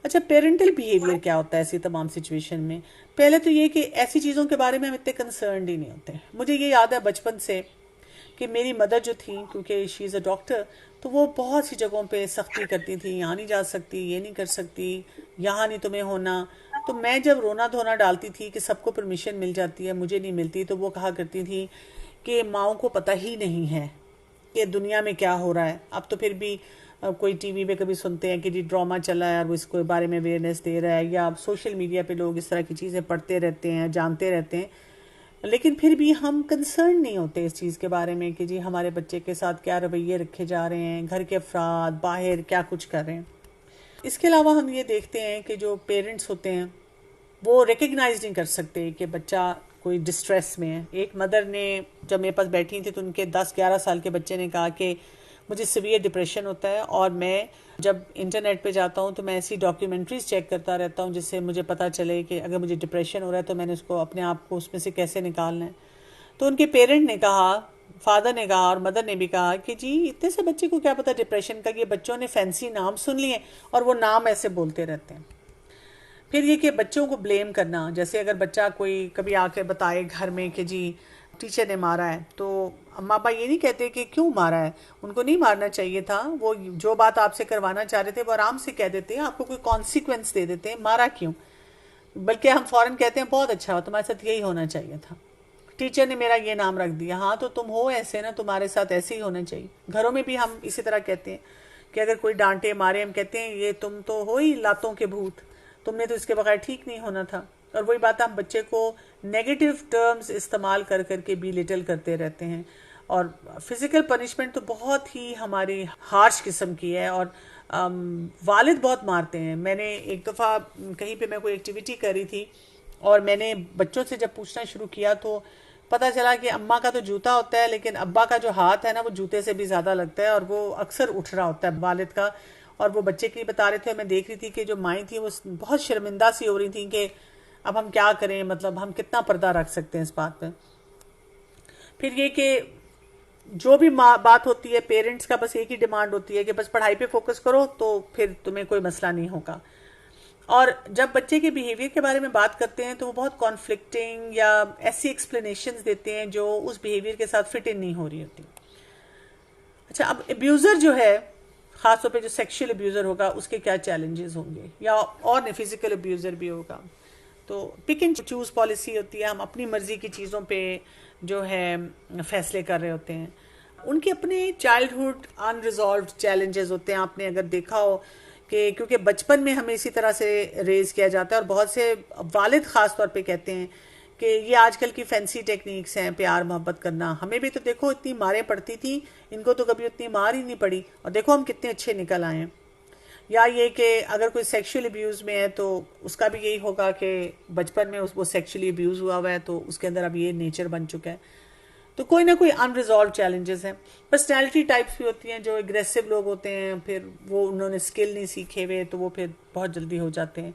अच्छा, parental behaviour क्या होता है ऐसी तमाम सिचुएशन में? पहले तो ये कि ऐसी चीज़ों के बारे में हम इतने कंसर्न ही नहीं होते। मुझे ये याद है बचपन से कि मेरी मदर जो थी, क्योंकि शी इज़ अ डॉक्टर, तो वो बहुत सी जगहों पे सख्ती करती थी, यहाँ नहीं जा सकती, ये नहीं कर सकती, यहाँ नहीं तुम्हें होना। तो मैं जब रोना धोना डालती थी कि सबको परमिशन मिल जाती है, मुझे नहीं मिलती, तो वो कहा करती थी कि माओ को पता ही नहीं है कि दुनिया में क्या हो रहा है। अब तो फिर भी कोई टीवी पे कभी सुनते हैं कि जी ड्रामा चला है और वो इसको बारे में अवेयरनेस दे रहा है, या सोशल मीडिया पे लोग इस तरह की चीज़ें पढ़ते रहते हैं, जानते रहते हैं, लेकिन फिर भी हम कंसर्न नहीं होते इस चीज़ के बारे में कि जी हमारे बच्चे के साथ क्या रवैये रखे जा रहे हैं, घर के अफराद बाहर क्या कुछ कर रहे हैं। इसके अलावा हम ये देखते हैं कि जो पेरेंट्स होते हैं वो रिकग्नाइज नहीं कर सकते कि बच्चा कोई डिस्ट्रेस में है। एक मदर ने जब मेरे पास बैठी थी तो उनके 10-11 साल के बच्चे ने कहा कि मुझे सीवियर डिप्रेशन होता है, और मैं जब इंटरनेट पे जाता हूँ तो मैं ऐसी डॉक्यूमेंट्रीज चेक करता रहता हूँ जिससे मुझे पता चले कि अगर मुझे डिप्रेशन हो रहा है तो मैंने उसको अपने आप को उसमें से कैसे निकालना है। तो उनके पेरेंट ने कहा, फादर ने कहा और मदर ने भी कहा कि जी इतने से बच्चे को क्या पता डिप्रेशन का, ये बच्चों ने फैंसी नाम सुन लिए और वो नाम ऐसे बोलते रहते हैं। फिर ये कि बच्चों को ब्लेम करना, जैसे अगर बच्चा कोई कभी आके बताए घर में कि जी टीचर ने मारा है, तो अम्मा पापा ये नहीं कहते कि क्यों मारा है, उनको नहीं मारना चाहिए था, वो जो बात आपसे करवाना चाह रहे थे वो आराम से कह देते हैं, आपको कोई कॉन्सिक्वेंस दे देते हैं, मारा क्यों। बल्कि हम फौरन कहते हैं बहुत अच्छा हो, तुम्हारे साथ यही होना चाहिए था, टीचर ने मेरा ये नाम रख दिया, हाँ तो तुम हो ऐसे ना, तुम्हारे साथ ऐसे ही होना चाहिए। घरों में भी हम इसी तरह कहते हैं कि अगर कोई डांटे मारे, हम कहते हैं ये तुम तो हो ही लातों के भूत, तुमने तो इसके बगैर ठीक नहीं होना था। और वही बात हम बच्चे को नेगेटिव टर्म्स इस्तेमाल कर करके भी लिटिल करते रहते हैं। और फिजिकल पनिशमेंट तो बहुत ही हमारी हार्श किस्म की है, और वालिद बहुत मारते हैं। मैंने एक दफ़ा कहीं पे मैं कोई एक्टिविटी करी थी और मैंने बच्चों से जब पूछना शुरू किया तो पता चला कि अम्मा का तो जूता होता है लेकिन अब्बा का जो हाथ है ना वो जूते से भी ज़्यादा लगता है, और वो अक्सर उठ रहा होता है वालिद का। और वो बच्चे की बता रहे थे, मैं देख रही थी कि जो माएँ थी वो बहुत शर्मिंदा सी हो रही थी कि अब हम क्या करें, मतलब हम कितना पर्दा रख सकते हैं इस बात पे। फिर ये कि जो भी बात होती है पेरेंट्स का बस एक ही डिमांड होती है कि बस पढ़ाई पे फोकस करो तो फिर तुम्हें कोई मसला नहीं होगा। और जब बच्चे के बिहेवियर के बारे में बात करते हैं तो वो बहुत कॉन्फ्लिक्टिंग या ऐसी एक्सप्लेनेशंस देते हैं जो उस बिहेवियर के साथ फिट इन नहीं हो रही होती। अच्छा, अब एब्यूज़र जो है, खासतौर पे जो सेक्सुअल एब्यूज़र होगा उसके क्या चैलेंजेस होंगे, या और नहीं फिजिकल एब्यूज़र भी होगा। तो पिक एंड चूज पॉलिसी होती है, हम अपनी मर्जी की चीज़ों पे जो है फैसले कर रहे होते हैं। उनके अपने चाइल्डहुड अनरिजॉल्व चैलेंजेस होते हैं। आपने अगर देखा हो कि क्योंकि बचपन में हमें इसी तरह से रेज किया जाता है, और बहुत से वालिद ख़ास तौर पे कहते हैं कि ये आजकल की फैंसी टेक्निक्स हैं प्यार मोहब्बत करना। हमें भी तो देखो इतनी मारें पड़ती थी, इनको तो कभी उतनी मार ही नहीं पड़ी, और देखो हम कितने अच्छे निकल आए हैं। या ये कि अगर कोई सेक्सुअल अब्यूज़ में है तो उसका भी यही होगा कि बचपन में वो सेक्सुअली अब्यूज़ हुआ हुआ है तो उसके अंदर अब ये नेचर बन चुका है। तो कोई ना कोई अनरिजॉल्व चैलेंजेस हैं। पर्सनैलिटी टाइप्स भी होती हैं, जो एग्रेसिव लोग होते हैं फिर वो उन्होंने स्किल नहीं सीखे हुए तो वो फिर बहुत जल्दी हो जाते हैं।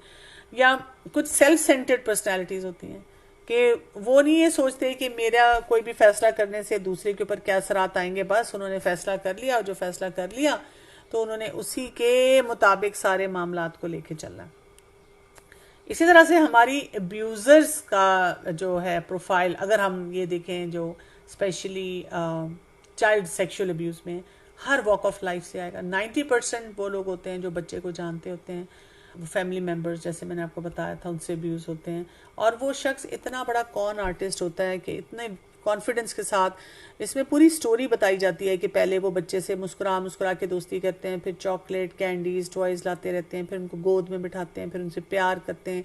या कुछ सेल्फ सेंटर्ड पर्सनैलिटीज़ होती हैं कि वो नहीं ये सोचते कि मेरा कोई भी फैसला करने से दूसरे के ऊपर क्या असरात आएंगे, बस उन्होंने फैसला कर लिया और जो फैसला कर लिया तो उन्होंने उसी के मुताबिक सारे मामलात को लेके चलना। इसी तरह से हमारी अब्यूज़र्स का जो है प्रोफाइल अगर हम ये देखें, जो स्पेशली चाइल्ड सेक्सुअल अब्यूज़ में हर वॉक ऑफ लाइफ से आएगा। 90% वो लोग होते हैं जो बच्चे को जानते होते हैं, फैमिली मेम्बर्स जैसे मैंने आपको बताया था उनसे अब्यूज़ होते हैं। और वो शख्स इतना बड़ा कॉन आर्टिस्ट होता है कि इतने कॉन्फिडेंस के साथ इसमें पूरी स्टोरी बताई जाती है कि पहले वो बच्चे से मुस्कुरा मुस्कुरा के दोस्ती करते हैं, फिर चॉकलेट कैंडीज टॉयज़ लाते रहते हैं, फिर उनको गोद में बिठाते हैं, फिर उनसे प्यार करते हैं,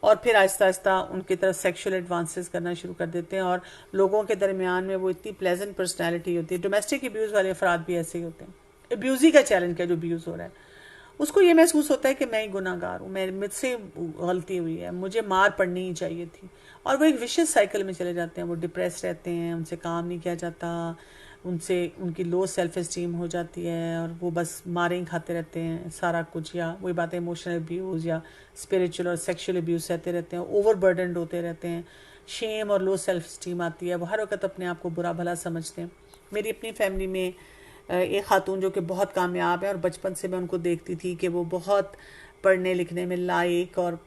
और फिर आहिस्ता आहिस्ता उनकी तरफ सेक्सुअल एडवांसेस करना शुरू कर देते हैं। और लोगों के दरमियान में वो इतनी प्लेजेंट पर्सनैलिटी होती है। डोमेस्टिक अब्यूज़ वाले अफराद भी ऐसे ही होते हैं। अब्यूज़ी का चैलेंज क्या, जो अब्यूज़ हो रहा है उसको ये महसूस होता है कि मैं ही गुनाहगार हूँ, मैं मुझसे गलती हुई है, मुझे मार पड़नी ही चाहिए थी। और वो एक विशियस साइकिल में चले जाते हैं। वो डिप्रेस रहते हैं, उनसे काम नहीं किया जाता, उनसे उनकी लो सेल्फ इस्टीम हो जाती है, और वो बस मारें ही खाते रहते हैं सारा कुछ। या वही बात है, इमोशनल अब्यूज़ या स्पिरिचुअल और सेक्शुअल अब्यूज़ सहते रहते हैं, ओवर बर्डनड होते रहते हैं, शेम और लो सेल्फ इस्टीम आती है, वो हर वक्त अपने आप को बुरा भला समझते हैं। मेरी अपनी फैमिली में एक खातून जो कि बहुत कामयाब है, और बचपन से मैं उनको देखती थी कि वो बहुत पढ़ने लिखने में लायक और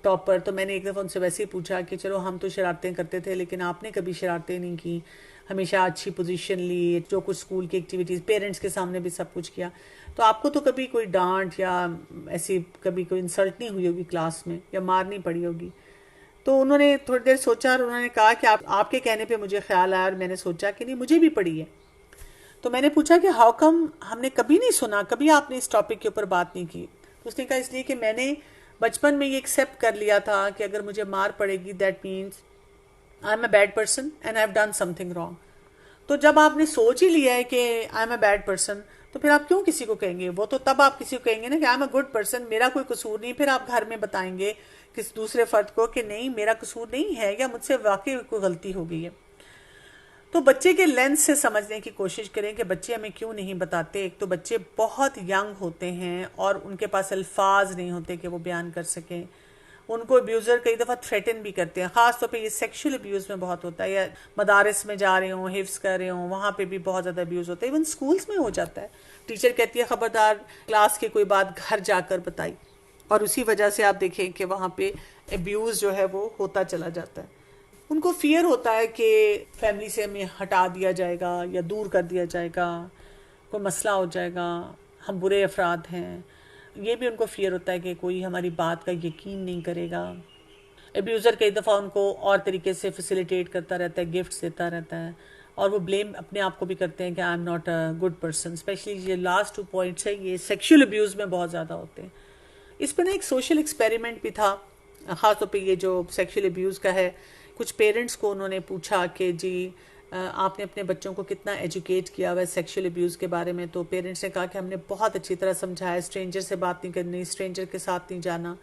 टॉपर। तो मैंने एक दफ़ा उनसे वैसे ही पूछा कि चलो हम तो शरारतें करते थे लेकिन आपने कभी शरारतें नहीं की, हमेशा अच्छी पोजीशन ली, जो कुछ स्कूल की एक्टिविटीज़ पेरेंट्स के सामने भी सब कुछ किया, तो आपको तो कभी कोई डांट या ऐसी कभी कोई इंसल्ट नहीं हुई होगी क्लास में या मार नहीं पड़ी होगी। तो उन्होंने थोड़ी देर सोचा और उन्होंने कहा कि आपके कहने पे मुझे ख्याल आया और मैंने सोचा कि नहीं मुझे भी पड़ी है। तो मैंने पूछा कि हाउ कम हमने कभी नहीं सुना, कभी आपने इस टॉपिक के ऊपर बात नहीं की। तो उसने कहा इसलिए कि मैंने बचपन में ये एक्सेप्ट कर लिया था कि अगर मुझे मार पड़ेगी that means I am a bad person and I have done something wrong. तो जब आपने सोच ही लिया है कि I am a bad person, तो फिर आप क्यों किसी को कहेंगे? वो तो तब आप किसी को कहेंगे ना कि I am a good person, मेरा कोई कसूर नहीं, फिर आप घर में बताएंगे किसी दूसरे फर्द को कि नहीं मेरा कसूर नहीं है या मुझसे वाकई कोई गलती हो गई है। तो बच्चे के लेंस से समझने की कोशिश करें कि बच्चे हमें क्यों नहीं बताते। एक तो बच्चे बहुत यंग होते हैं और उनके पास अल्फाज नहीं होते कि वो बयान कर सकें। उनको अब्यूज़र कई दफ़ा थ्रेटन भी करते हैं, ख़ास तौर पे ये सेक्सुअल अब्यूज़ में बहुत होता है, या मदारिस में जा रहे हों हिफ्स कर रहे हों वहाँ पे भी बहुत ज़्यादा अब्यूज़ होता है। इवन स्कूल्स में हो जाता है, टीचर कहती है ख़बरदार क्लास की कोई बात घर जाकर बताई, और उसी वजह से आप देखें कि वहाँ पे अब्यूज़ जो है वो होता चला जाता है। उनको फियर होता है कि फैमिली से हमें हटा दिया जाएगा या दूर कर दिया जाएगा, कोई मसला हो जाएगा, हम बुरे अफराद हैं। ये भी उनको फियर होता है कि कोई हमारी बात का यकीन नहीं करेगा। एब्यूज़र कई दफ़ा उनको और तरीके से फैसिलिटेट करता रहता है, गिफ्ट्स देता रहता है, और वो ब्लेम अपने आप को भी करते हैं कि I am not a good person. Specially ये लास्ट 2 पॉइंट्स है, ये सेक्शुअल अब्यूज़ में बहुत ज़्यादा होते हैं। इस पर ना एक सोशल एक्सपेरिमेंट भी था, ख़ासतौर पे ये जो सेक्शुअल अब्यूज़ का है। कुछ पेरेंट्स को उन्होंने पूछा कि जी आपने अपने बच्चों को कितना एजुकेट किया हुआ है सेक्शुअल अब्यूज़ के बारे में। तो पेरेंट्स ने कहा कि हमने बहुत अच्छी तरह समझाया, स्ट्रेंजर से बात नहीं करनी, स्ट्रेंजर के साथ नहीं जाना।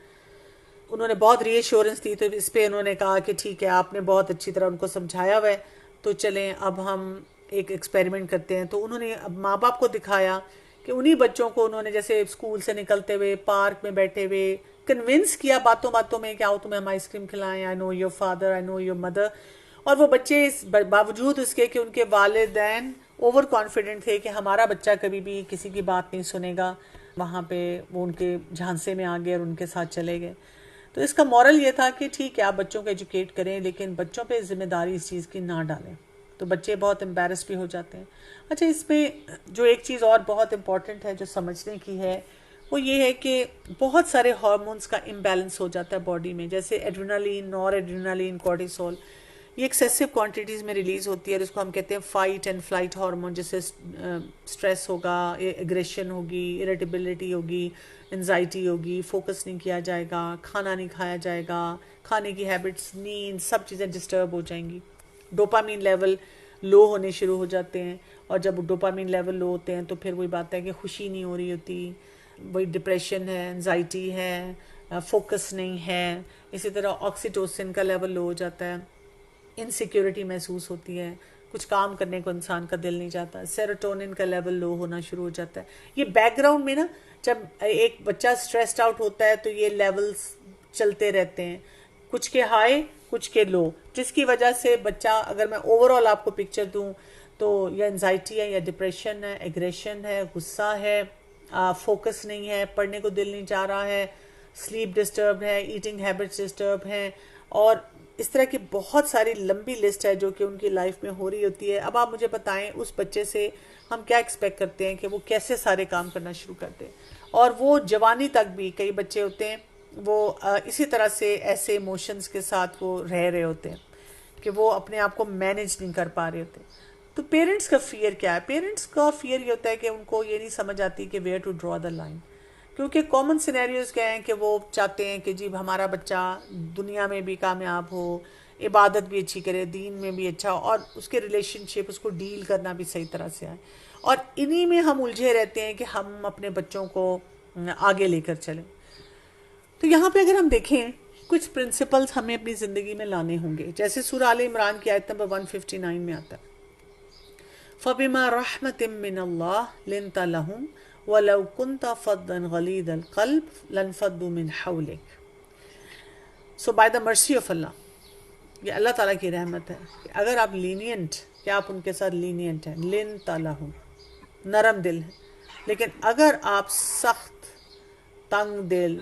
उन्होंने बहुत रीअश्योरेंस दी। तो इस पर उन्होंने कहा कि ठीक है आपने बहुत अच्छी तरह उनको समझाया हुआ है, तो चलें अब हम एक एक्सपेरिमेंट करते हैं। तो उन्होंने अब माँ बाप को दिखाया कि उन्हीं बच्चों को उन्होंने जैसे स्कूल से निकलते हुए पार्क में बैठे हुए कन्विंस किया बातों बातों में कि आओ तुम्हें हम आइसक्रीम खिलाएं, I know your father, I know your mother. और वो बच्चे इस बावजूद उसके कि उनके वालिदैन ओवर कॉन्फिडेंट थे कि हमारा बच्चा कभी भी किसी की बात नहीं सुनेगा, वहाँ पे वो उनके झांसे में आ गए और उनके साथ चले गए। तो इसका मॉरल ये था कि ठीक है आप बच्चों को एजुकेट करें लेकिन बच्चों पे जिम्मेदारी इस चीज़ की ना डालें, तो बच्चे बहुत एम्बेरस भी हो जाते हैं। अच्छा, इसमें जो एक चीज़ और बहुत इम्पॉर्टेंट है जो समझने की है वो ये है कि बहुत सारे हार्मोन्स का इम्बैलेंस हो जाता है बॉडी में, जैसे एड्रेनालिन, नॉर एड्रेनालिन, कॉर्टिसोल। ये एक्सेसिव क्वांटिटीज़ में रिलीज़ होती है और इसको हम कहते हैं फाइट एंड फ्लाइट हार्मोन। जैसे स्ट्रेस होगा, एग्रेशन होगी, इरिटेबिलिटी होगी, एंजाइटी होगी, फोकस नहीं किया जाएगा, खाना नहीं खाया जाएगा, खाने की हैबिट्स, नींद, सब चीज़ें डिस्टर्ब हो जाएंगी। डोपामीन लेवल लो होने शुरू हो जाते हैं, और जब डोपामीन लेवल लो होते हैं तो फिर वही बात है कि खुशी नहीं हो रही होती, वही डिप्रेशन है, एंजाइटी है, फोकस नहीं है। इसी तरह ऑक्सीटोसिन का लेवल लो हो जाता है, इनसिक्योरिटी महसूस होती है, कुछ काम करने को इंसान का दिल नहीं चाहता, सेरोटोनिन का लेवल लो होना शुरू हो जाता है। ये बैकग्राउंड में ना जब एक बच्चा स्ट्रेस्ड आउट होता है तो ये लेवल्स चलते रहते हैं, कुछ के हाई कुछ के लो, जिसकी वजह से बच्चा, अगर मैं ओवरऑल आपको पिक्चर दूं तो या एंजाइटी है या डिप्रेशन है, एग्रेशन है, गुस्सा है, फोकस नहीं है, पढ़ने को दिल नहीं चाह रहा है, स्लीप डिस्टर्ब है, ईटिंग हैबिट्स डिस्टर्ब हैं, और इस तरह की बहुत सारी लंबी लिस्ट है जो कि उनकी लाइफ में हो रही होती है। अब आप मुझे बताएं उस बच्चे से हम क्या एक्सपेक्ट करते हैं कि वो कैसे सारे काम करना शुरू कर दे, और वो जवानी तक भी कई बच्चे होते हैं वो इसी तरह से ऐसे इमोशंस के साथ वो रह रहे होते हैं कि वो अपने आप को मैनेज नहीं कर पा रहे होते। तो पेरेंट्स का फियर क्या है? पेरेंट्स का फियर ये होता है कि उनको ये नहीं समझ आती कि where to draw the line, क्योंकि कॉमन सिनेरियोज क्या हैं कि वो चाहते हैं कि जी हमारा बच्चा दुनिया में भी कामयाब हो, इबादत भी अच्छी करे, दीन में भी अच्छा, और उसके रिलेशनशिप उसको डील करना भी सही तरह से आए, और इन्हीं में हम उलझे रहते हैं कि हम अपने बच्चों को आगे लेकर चलें। तो यहाँ पे अगर हम देखें कुछ प्रिंसिपल्स हमें अपनी ज़िंदगी में लाने होंगे, जैसे सूरह आल इमरान की आयत नंबर 159 में आता है, फ़बिमा रहमतिम मिनल्लाह लिन्ता लहुम वलौ कुन्ता फद्दन गलीदल क़ल्ब लनफ़द्दू मिन हौलिक। सो बाय द मर्सी ऑफ अल्लाह, ये अल्लाह ताला की रहमत है कि अगर आप लीनियंट, क्या आप उनके साथ लीनियंट हैं, लिन्ता लहुम, नरम दिल है, लेकिन अगर आप सख्त तंग दिल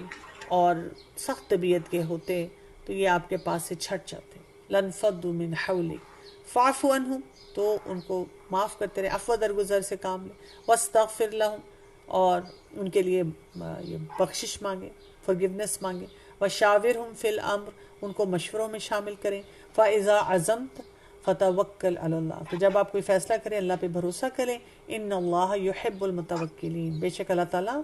और सख्त तबीयत के होते तो ये आपके पास से छट जाते। लन फद्दू मिन हौलिक फ़ाफ़ु अन्हुम, तो उनको माफ़ करते रहे, अफ़्व दरगुजर से काम ले, वस्तग़फ़िर लहुम, और उनके लिए ये बख्शिश मांगे, फॉरगिवनेस मांगे, वशाविरहुम फ़िल अम्र, उनको मशवरों में शामिल करें, फ़इज़ा अज़म्त फ़तवक्कल अलल्लाह, तो जब आप कोई फ़ैसला करें अल्लाह पे भरोसा करें, इन्नल्लाह युहिब्बुल मुतवक्किलीन, बेशक अल्लाह ताला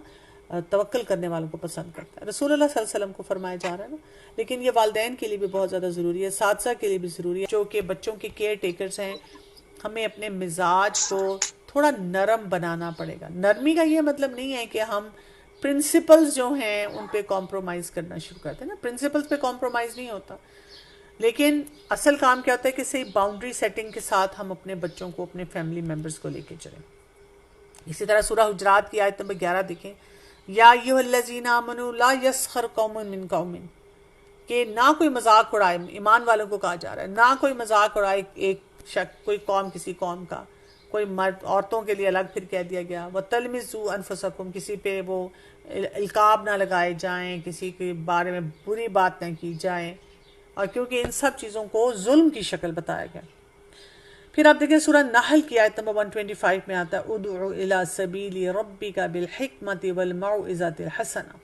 तवक्कल करने वालों को पसंद करता है। रसूलुल्लाह सल्लल्लाहु अलैहि वसल्लम को फरमाया जा रहा है ना, लेकिन ये वालिदैन के लिए भी बहुत ज़्यादा ज़रूरी है, साथसा के लिए भी ज़रूरी है, जो कि बच्चों के केयर टेकर्स हैं। हमें अपने मिजाज को थोड़ा नरम बनाना पड़ेगा। नरमी का ये मतलब नहीं है कि हम प्रिंसिपल्स जो हैं उन पे कॉम्प्रोमाइज़ करना शुरू करते हैं ना, प्रिंसिपल्स पे कॉम्प्रोमाइज़ नहीं होता, लेकिन असल काम क्या होता है कि सही बाउंड्री सेटिंग के साथ हम अपने बच्चों को, अपने फैमिली मेम्बर्स को लेके चलें। इसी तरह सूरह हुजरात की आयत नंबर 11 देखें, या अय्युहल्लज़ीना आमनू ला यस्खर कौमुन मिन कौमिन, कि ना कोई मजाक उड़ाए, ईमान वालों को कहा जा रहा है, ना कोई मजाक उड़ाए एक कोई कौम किसी कौम का, कोई मर्द औरतों के लिए अलग फिर कह दिया गया, व तलमिज़ू अनफुसकुम, किसी पे वो इल्काब ना लगाए जाएं, किसी के बारे में बुरी बात ना की जाए, और क्योंकि इन सब चीज़ों को जुल्म की शक्ल बताया गया। फिर आप देखें सूरह नहल की आयत नंबर 125 में आता है, उदउ इला सबीली रब्बिका बिल हिकमति वल मौइज़तिल हसना,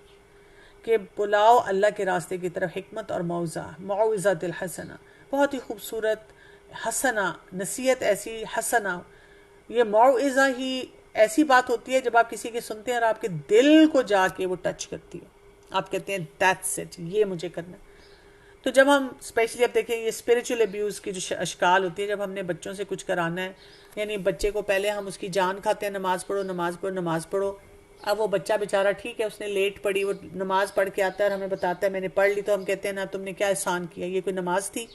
कि बुलाओ अल्लाह के रास्ते की तरफ हिकमत और मौइज़तिल हसना, बहुत ही खूबसूरत हसना, नसीहत ऐसी हसना। ये मौइज़ा ही ऐसी बात होती है जब आप किसी की सुनते हैं और आपके दिल को जाके वो टच करती है, आप कहते हैं दैट्स इट, ये मुझे करना। तो जब हम स्पेशली अब देखें ये स्पिरिचुअल अब्यूज़ की जो अशकाल होती है, जब हमने बच्चों से कुछ कराना है, यानी बच्चे को पहले हम उसकी जान खाते हैं, नमाज़ पढ़ो नमाज़ पढ़ो नमाज़ पढ़ो। अब वो बच्चा बेचारा ठीक है, उसने लेट पढ़ी, वो नमाज़ पढ़ के आता है और हमें बताता है मैंने पढ़ ली, तो हम कहते हैं ना तुमने क्या एहसान किया, ये कोई नमाज थी?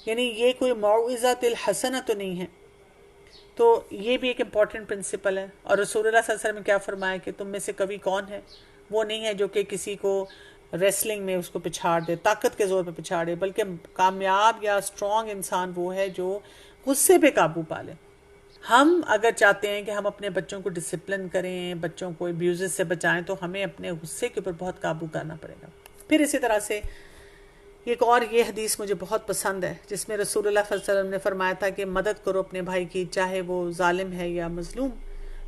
यानी ये कोई मौइज़तिल हसना तो नहीं है। तो ये भी एक इम्पॉर्टेंट प्रिंसिपल है। और रसूलुल्लाह सल्लल्लाहु अलैहि वसल्लम ने क्या फरमाया कि तुम में से कभी कौन है, वो नहीं है जो कि किसी को रेसलिंग में उसको पिछाड़ दे, ताकत के जोर पे पिछाड़े, बल्कि कामयाब या स्ट्रॉन्ग इंसान वो है जो गुस्से पे काबू पा ले। हम अगर चाहते हैं कि हम अपने बच्चों को डिसिप्लिन करें, बच्चों को अब्यूज़ से बचाएं, तो हमें अपने गुस्से के ऊपर बहुत काबू करना पड़ेगा। फिर इसी तरह से एक और ये हदीस मुझे बहुत पसंद है, जिसमें रसूलुल्लाह सल्लल्लाहु अलैहि वसल्लम ने फरमाया था कि मदद करो अपने भाई की, चाहे वो जालिम है या मजलूम।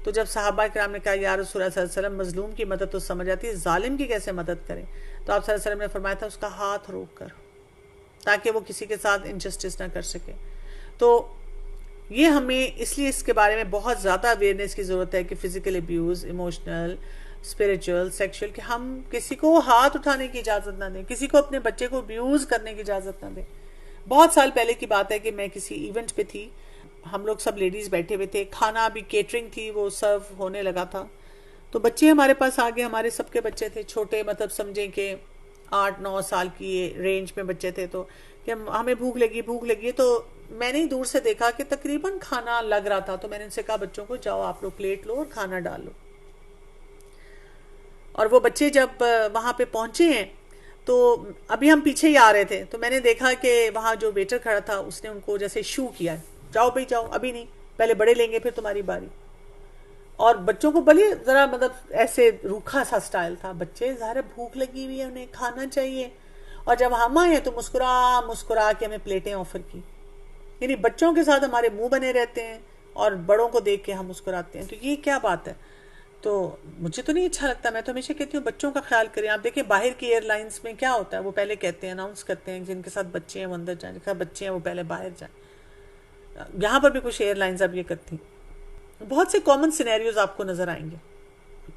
तो जब सहाबा किराम ने कहा या रसूलुल्लाह सल्लल्लाहु अलैहि वसल्लम मजलूम की मदद तो समझ आती है, जालिम की कैसे मदद करें? तो आप सल्लल्लाहु अलैहि वसल्लम ने फरमाया था उसका हाथ रोक कर, ताकि वो किसी के साथ इनजस्टिस ना कर सके। तो ये हमें इसलिए इसके बारे में बहुत ज़्यादा अवेयरनेस की ज़रूरत है कि physical abuse, emotional, spiritual, sexual, कि हम किसी को हाथ उठाने की इजाज़त ना दें, किसी को अपने बच्चे को अब्यूज़ करने की इजाज़त ना दें। बहुत साल पहले की बात है कि मैं किसी इवेंट पे थी, हम लोग सब लेडीज़ बैठे हुए थे, खाना अभी केटरिंग थी, वो सर्व होने लगा था, तो बच्चे हमारे पास आ गए, हमारे सबके बच्चे थे छोटे, मतलब समझें कि 8-9 साल की रेंज में बच्चे थे। तो कि हमें भूख लगी, तो मैंने ही दूर से देखा कि तकरीबन खाना लग रहा था, तो मैंने उनसे कहा बच्चों को जाओ आप लोग प्लेट लो और खाना डाल लो। और वो बच्चे जब वहाँ पे पहुँचे हैं तो अभी हम पीछे ही आ रहे थे, तो मैंने देखा कि वहाँ जो वेटर खड़ा था उसने उनको जैसे शू किया, जाओ भाई जाओ, अभी नहीं, पहले बड़े लेंगे फिर तुम्हारी बारी। और बच्चों को भले ज़रा मतलब ऐसे रूखा सा स्टाइल था, बच्चे ज़ाहिर भूख लगी हुई है, उन्हें खाना चाहिए, और जब हम आए तो मुस्कुरा मुस्कुरा के हमें प्लेटें ऑफर की। यानी बच्चों के साथ हमारे मुंह बने रहते हैं और बड़ों को देख के हम मुस्कुराते हैं, तो ये क्या बात है? तो मुझे तो नहीं अच्छा लगता। मैं तो हमेशा कहती हूँ बच्चों का ख्याल करें। आप देखिए बाहर की एयरलाइंस में क्या होता है, वो पहले कहते हैं, अनाउंस करते हैं जिनके साथ बच्चे हैं वो अंदर जाएं, जिनके साथ बच्चे हैं वो पहले बाहर जाएं। यहाँ पर भी कुछ एयरलाइंस अब ये करती हैं। बहुत से कॉमन सिनेरियोज आपको नज़र आएंगे,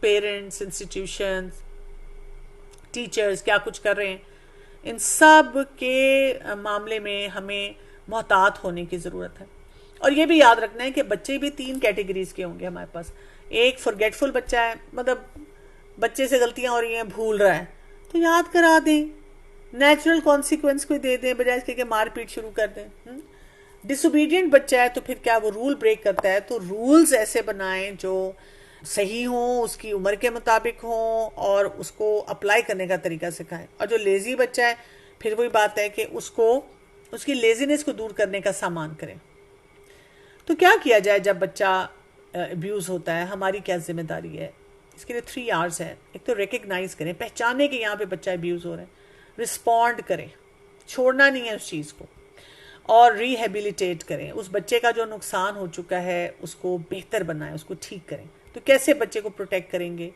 पेरेंट्स, इंस्टीट्यूशंस, टीचर्स क्या कुछ कर रहे हैं, इन सब के मामले में हमें मोहतात होने की ज़रूरत है। और ये भी याद रखना है कि बच्चे भी 3 कैटेगरीज के होंगे हमारे पास। एक फॉरगेटफुल बच्चा है, मतलब बच्चे से गलतियां हो रही हैं, भूल रहा है, तो याद करा दें, नेचुरल कॉन्सिक्वेंस को दे दें, बजाय इसके मार पीट शुरू कर दें। डिसोबीडियंट बच्चा है तो फिर क्या वो रूल ब्रेक करता है, तो रूल्स ऐसे बनाएं जो सही हों, उसकी उम्र के मुताबिक हों, और उसको अप्लाई करने का तरीका सिखाएं। और जो लेज़ी बच्चा है, फिर वही बात है कि उसको उसकी लेजीनेस को दूर करने का सामान करें। तो क्या किया जाए जब बच्चा अब्यूज़ होता है, हमारी क्या जिम्मेदारी है? इसके लिए 3 R's है। एक तो रिकग्नाइज करें, पहचाने कि यहाँ पे बच्चा अब्यूज़ हो रहा है, रिस्पॉन्ड करें, छोड़ना नहीं है उस चीज़ को, और रिहेबिलिटेट करें। उस बच्चे का जो नुकसान हो चुका है उसको बेहतर बनाएं, उसको ठीक करें। तो कैसे बच्चे को प्रोटेक्ट करेंगे?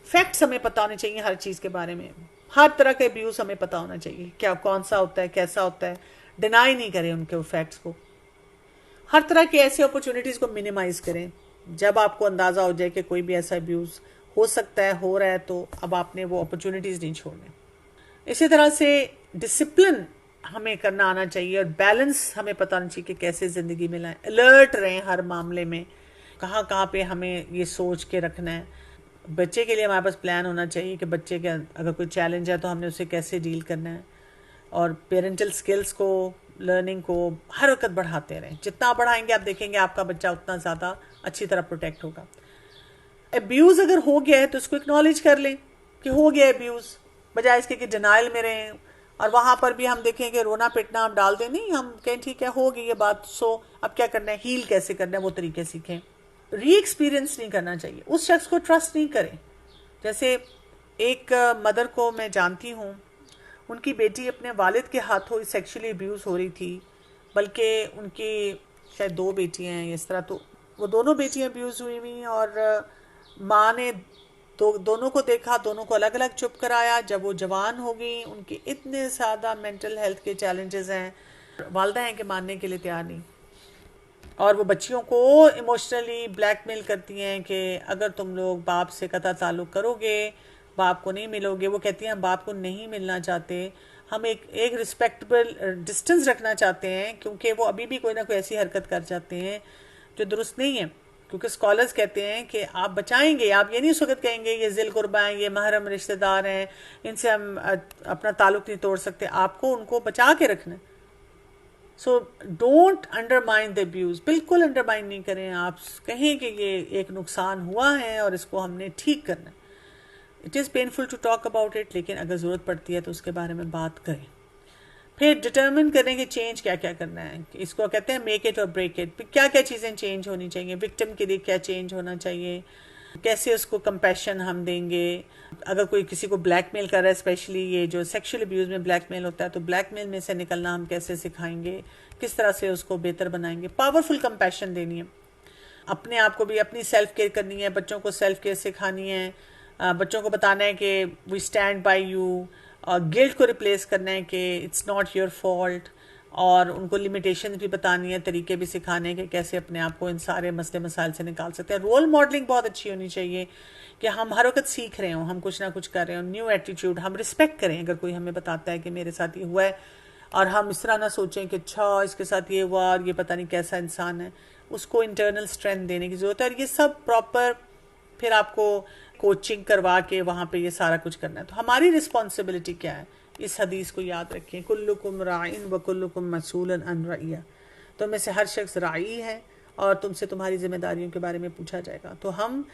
फैक्ट्स हमें पता होने चाहिए हर चीज़ के बारे में, हर तरह का अब्यूज़ हमें पता होना चाहिए, क्या कौन सा होता है, कैसा होता है। डिनाई नहीं करें उनके फैक्ट्स को। हर तरह की ऐसी अपॉर्चुनिटीज़ को मिनिमाइज करें। जब आपको अंदाज़ा हो जाए कि कोई भी ऐसा अब्यूज़ हो सकता है, हो रहा है, तो अब आपने वो अपॉर्चुनिटीज़ नहीं छोड़ने। इसी तरह से डिसिप्लिन हमें करना आना चाहिए, और बैलेंस हमें पता होना चाहिए कि कैसे ज़िंदगी में लाएं। अलर्ट रहें हर मामले में, कहाँ कहाँ पे हमें ये सोच के रखना है। बच्चे के लिए हमारे पास प्लान होना चाहिए कि बच्चे के अगर कोई चैलेंज है तो हमने उसे कैसे डील करना है। और पेरेंटल स्किल्स को, लर्निंग को हर वक्त बढ़ाते रहें। जितना बढ़ाएंगे आप देखेंगे आपका बच्चा उतना ज़्यादा अच्छी तरह प्रोटेक्ट होगा। अब्यूज़ अगर हो गया है तो उसको एक्नॉलेज कर लें कि हो गया अब्यूज़, बजाय इसके कि डिनाइल में रहें। और वहाँ पर भी हम देखेंगे रोना पिटना हम डाल दें, नहीं, हम कहें ठीक है हो गई ये बात, सो अब क्या करना है, हील कैसे करना है वो तरीके सीखें। री एक्सपीरियंस नहीं करना चाहिए, उस शख्स को ट्रस्ट नहीं करें। जैसे एक मदर को मैं जानती हूँ, उनकी बेटी अपने वालिद के हाथों सेक्सुअली अब्यूज़ हो रही थी, बल्कि उनकी शायद 2 बेटियां हैं इस तरह, तो वो दोनों बेटियां अब्यूज़ हुई हुई, और माँ ने दोनों को देखा, दोनों को अलग अलग चुप कराया। जब वो जवान हो गई, उनके इतने ज़्यादा मेंटल हेल्थ के चैलेंजेस हैं, वालदा हैं कि मानने के लिए तैयार नहीं, और वो बच्चियों को इमोशनली ब्लैकमेल करती हैं कि अगर तुम लोग बाप से कता ताल्लुक़ करोगे, बाप को नहीं मिलोगे। वो कहती हैं हम बाप को नहीं मिलना चाहते, हम एक रिस्पेक्टेबल डिस्टेंस रखना चाहते हैं, क्योंकि वो अभी भी कोई ना कोई ऐसी हरकत कर जाते हैं जो दुरुस्त नहीं है। क्योंकि स्कॉलर्स कहते हैं कि आप बचाएंगे, आप ये नहीं उस वक्त कहेंगे ये ज़िल कुर्बा हैं, ये महरम रिश्तेदार हैं, इनसे हम अपना ताल्लुक़ नहीं तोड़ सकते, आपको उनको बचा के रखना है। So don't undermine the abuse, बिल्कुल अंडरमाइन नहीं करें। आप कहें कि ये एक नुकसान हुआ है और इसको हमने ठीक करना है। It is painful to talk about it, लेकिन अगर ज़रूरत पड़ती है तो उसके बारे में बात करें। फिर डिटर्मिन करें कि चेंज क्या क्या करना है। इसको कहते हैं मेक इट और ब्रेक इट। क्या क्या चीज़ें चेंज होनी चाहिए, विक्टिम के लिए क्या चेंज होना चाहिए, कैसे उसको कंपैशन हम देंगे। अगर कोई किसी को ब्लैकमेल कर रहा है, स्पेशली ये जो सेक्सुअल अब्यूज़ में ब्लैकमेल होता है, तो ब्लैकमेल में से निकलना हम कैसे सिखाएंगे, किस तरह से उसको बेहतर बनाएंगे। पावरफुल कंपैशन देनी है, अपने आप को भी, अपनी सेल्फ केयर करनी है, बच्चों को सेल्फ केयर सिखानी है, बच्चों को बताना है कि वी स्टैंड बाय यू, और गिल्ट को रिप्लेस करना है कि इट्स नॉट योर फॉल्ट, और उनको लिमिटेशन भी बतानी है, तरीके भी सिखाने हैं कि कैसे अपने आप को इन सारे मसले मसाइल से निकाल सकते हैं। रोल मॉडलिंग बहुत अच्छी होनी चाहिए कि हम हर वक्त सीख रहे हों, हम कुछ ना कुछ कर रहे हों, न्यू एटीट्यूड। हम रिस्पेक्ट करें अगर कोई हमें बताता है कि मेरे साथ ये हुआ है, और हम इस तरह ना सोचें कि अच्छा इसके साथ ये हुआ और ये पता नहीं कैसा इंसान है। उसको इंटरनल स्ट्रेंथ देने की ज़रूरत है, और ये सब प्रॉपर फिर आपको कोचिंग करवा के वहाँ पे ये सारा कुछ करना है। तो हमारी रिस्पॉन्सिबिलिटी क्या है, इस हदीस को याद रखें, कुल्लुकुम राइन व कुल्लुकुम मसूलन अन रइया। तो में से हर शख्स राई है और तुमसे तुम्हारी जिम्मेदारियों के बारे में पूछा जाएगा। तो हम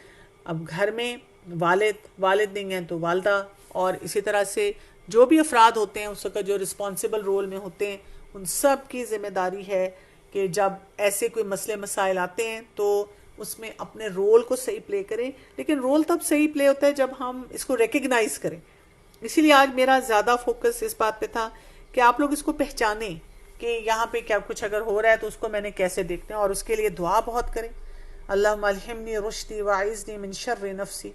अब घर में वालिद नहीं हैं तो वालदा, और इसी तरह से जो भी अफराद होते हैं उसका जो रिस्पॉन्सिबल रोल में होते हैं, उन सब की जिम्मेदारी है कि जब ऐसे कोई मसले मसाइल आते हैं तो उसमें अपने रोल को सही प्ले करें। लेकिन रोल तब सही प्ले होता है जब हम इसको रिकग्नाइज करें। इसीलिए आज मेरा ज़्यादा फोकस इस बात पे था कि आप लोग इसको पहचानें कि यहाँ पे क्या कुछ अगर हो रहा है तो उसको मैंने कैसे देखना है, और उसके लिए दुआ बहुत करें। अल्लाहुम्मा अल्हिमनी रुश्दी वाइज़नी मिन शर्रि नफ्सी,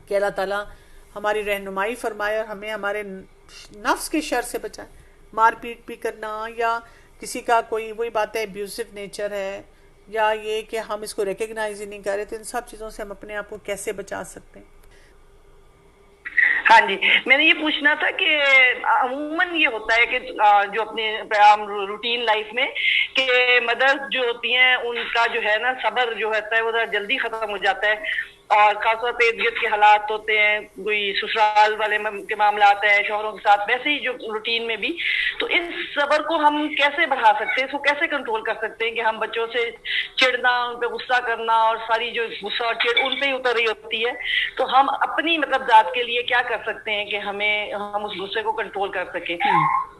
कि अल्लाह ताला हमारी रहनुमाई फरमाए और हमें हमारे नफ्स के शर से बचाए। मारपीट भी करना, या किसी का कोई वही बात है एब्यूसिव नेचर है, या ये कि हम इसको रिकग्नाइज ही नहीं कर रहे, तो इन सब चीज़ों से हम अपने आप को कैसे बचा सकते हैं। हाँ जी, मैंने ये पूछना था कि अमूमन ये होता है कि जो अपने रूटीन लाइफ में कि मदर जो होती हैं उनका जो है ना सब्र जो होता है वो जरा जल्दी खत्म हो जाता है, और खासतौर पे इर्द गिर्द के हालात होते हैं, कोई ससुराल वाले के मामला आता है शोहरों के साथ, वैसे ही जो रूटीन में भी। तो इस सब्र को हम कैसे बढ़ा सकते हैं, इसको कैसे कंट्रोल कर सकते हैं कि हम बच्चों से चिढ़ना, उन पे गुस्सा करना, और सारी जो गुस्सा और चिढ़ उन पे ही उतर रही होती है, तो हम अपनी मतलब जात के लिए क्या कर सकते हैं कि हम उस गुस्से को कंट्रोल कर सकें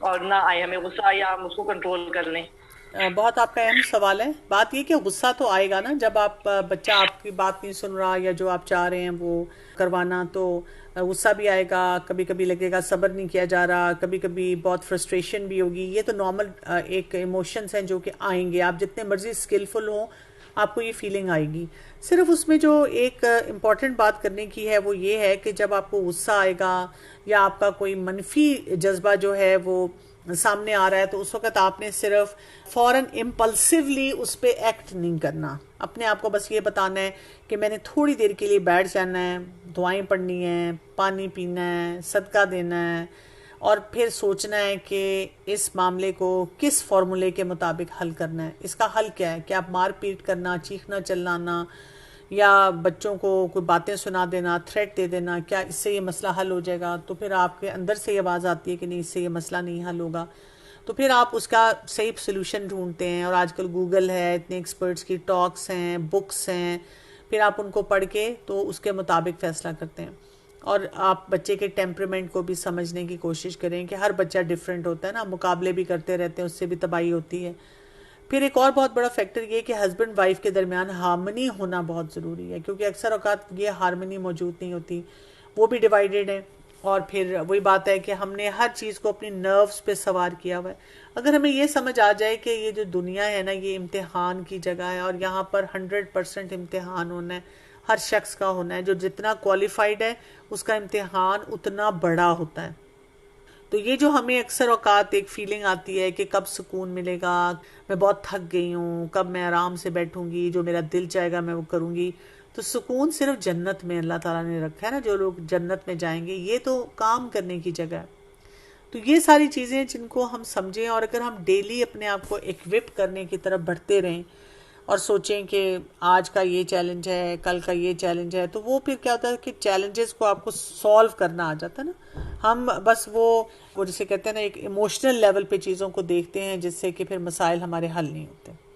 और ना आए हमें गुस्सा, या हम उसको कंट्रोल कर लें। बहुत आपका अहम सवाल है। बात ये कि गुस्सा तो आएगा ना, जब आप बच्चा आपकी बात नहीं सुन रहा या जो आप चाह रहे हैं वो करवाना, तो गुस्सा भी आएगा, कभी कभी लगेगा सब्र नहीं किया जा रहा, कभी कभी बहुत फ्रस्ट्रेशन भी होगी। ये तो नॉर्मल एक इमोशंस हैं जो कि आएंगे, आप जितने मर्जी स्किलफुल हो आपको ये फीलिंग आएगी। सिर्फ उसमें जो एक इम्पॉर्टेंट बात करने की है वो ये है कि जब आपको गुस्सा आएगा या आपका कोई मनफी जज्बा जो है वो सामने आ रहा है, तो उस वक्त आपने सिर्फ फौरन इम्पल्सिवली उस पर एक्ट नहीं करना। अपने आप को बस ये बताना है कि मैंने थोड़ी देर के लिए बैठ जाना है, दुआएं पढ़नी है, पानी पीना है, सदका देना है, और फिर सोचना है कि इस मामले को किस फॉर्मूले के मुताबिक हल करना है। इसका हल क्या है? क्या आप मार पीट करना, चीखना चिल्लाना, या बच्चों को कोई बातें सुना देना, थ्रेट दे देना, क्या इससे ये मसला हल हो जाएगा? तो फिर आपके अंदर से ये आवाज़ आती है कि नहीं, इससे ये मसला नहीं हल होगा। तो फिर आप उसका सही सोल्यूशन ढूंढते हैं, और आजकल गूगल है, इतने एक्सपर्ट्स की टॉक्स हैं, बुक्स हैं, फिर आप उनको पढ़ के तो उसके मुताबिक फ़ैसला करते हैं। और आप बच्चे के टेम्परामेंट को भी समझने की कोशिश करें कि हर बच्चा डिफरेंट होता है ना, मुकाबले भी करते रहते हैं, उससे भी तबाही होती है। फिर एक और बहुत बड़ा फैक्टर ये कि हस्बैंड वाइफ के दरमियान हार्मनी होना बहुत ज़रूरी है, क्योंकि अक्सर औकात ये हार्मनी मौजूद नहीं होती, वो भी डिवाइडेड है। और फिर वही बात है कि हमने हर चीज़ को अपनी नर्व्स पे सवार किया हुआ है। अगर हमें ये समझ आ जाए कि ये जो दुनिया है ना, ये इम्तिहान की जगह है, और यहाँ पर 100% इम्तिहान होना है, हर शख्स का होना है, जो जितना क्वालिफाइड है उसका इम्तिहान उतना बड़ा होता है। तो ये जो हमें अक्सर औकात एक फीलिंग आती है कि कब सुकून मिलेगा, मैं बहुत थक गई हूँ, कब मैं आराम से बैठूंगी, जो मेरा दिल चाहेगा मैं वो करूँगी, तो सुकून सिर्फ जन्नत में अल्लाह ताला ने रखा है ना। जो लोग जन्नत में जाएंगे, ये तो काम करने की जगह है। तो ये सारी चीज़ें जिनको हम समझें, और अगर हम डेली अपने आप को इक्विप करने की तरफ बढ़ते रहें और सोचें कि आज का ये चैलेंज है, कल का ये चैलेंज है, तो वो फिर क्या होता है कि चैलेंजेस को आपको सॉल्व करना आ जाता है ना। हम बस वो जिसे कहते हैं ना, एक इमोशनल लेवल पे चीज़ों को देखते हैं, जिससे कि फिर मसाइल हमारे हल नहीं होते।